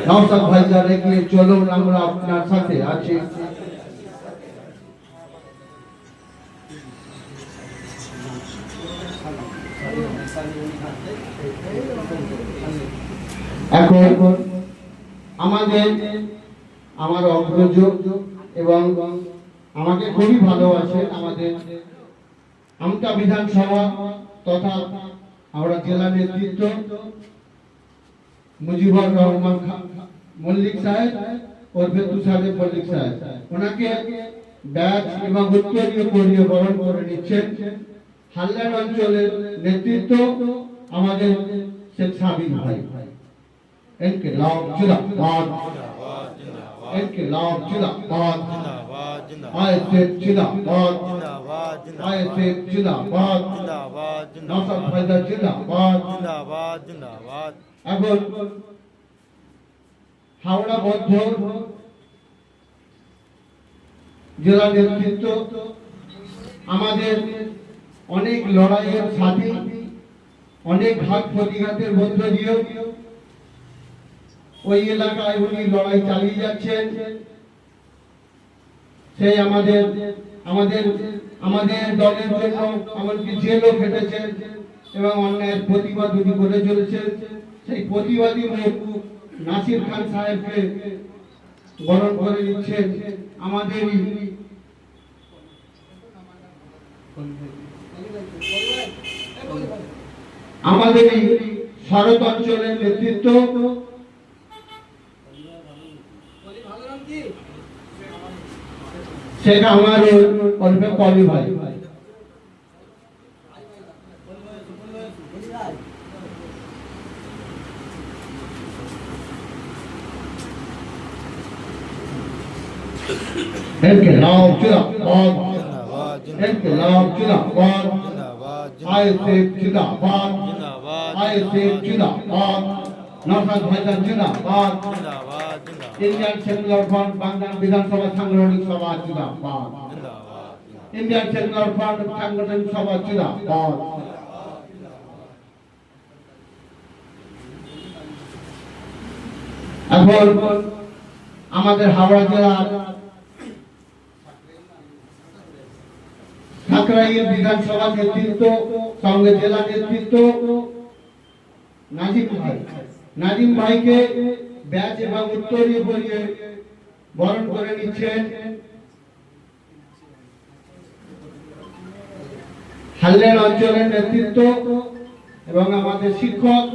নওশাদ ভাইজান এগিয়ে চলুন, আমরা আপনার সাথে আছি। এখন আমার অগ্রজ এবং আমাকে খুবই ভালোবাসেন আমাদের আমতা বিধানসভা তথা হাওড়া জেলা নেতৃত্ব মুজিবুর রহমান মল্লিক সাহেব ওরফে তুষার মল্লিক সাহেব, ওনাকে ব্যাচ এবং উত্তরীয় পরিয়ে বরণ করে নিচ্ছেন। হালদার অঞ্চলের নেতৃত্ব আমাদের শেখ সাবির ভাই। ইনকিলাব জিন্দাবাদ, ইনকিলাব জিন্দাবাদ, আইএসএফ জিন্দাবাদ, আইএসএফ জিন্দাবাদ, নওশাদ ভাইজান জিন্দাবাদ। এখন হাওড়া মধ্য জেলা নেতৃত্ব আমাদের অনেক লড়াইয়ের সাথী, অনেক ঘাত প্রতিঘাতের মধ্য দিয়েও ওই এলাকায় উনি লড়াই চালিয়ে যাচ্ছেন। সেই আমাদের দলের জন্য এমনকি জেলও খেটেছেন এবং অন্যায়ের প্রতিবাদ উনি করে চলেছেন। সেই প্রতিবাদী মুখ নাসির খান সাহেবকে বরণ করে নিচ্ছেন আমাদেরই শরৎ অঞ্চলের নেতৃত্ব শেখ আমার ওরফে কবি ভাই। इनकलाब जिंदाबाद, इनकलाब जिंदाबाद, आईएसएफ जिंदाबाद, आईएसएफ जिंदाबाद, नौशाद भाईजान जिंदाबाद, इंडियन सेक्युलर फ्रंट बांग्लादेश विधानसभा सांगठनिक सभा जिंदाबाद, इंडियन सेक्युलर फ्रंट सांगठनिक सभा जिंदाबाद। এখন আমাদের হাওড়া জেলার সাকরাইল বিধানসভা নেতৃত্ব সঙ্গে জেলা নেতৃত্ব নাজিম ভাইকে ব্যাচ এবং উত্তরীয় পরিয়ে বরণ করে নিচ্ছেন। হালদার অঞ্চলের নেতৃত্ব এবং আমাদের শিক্ষক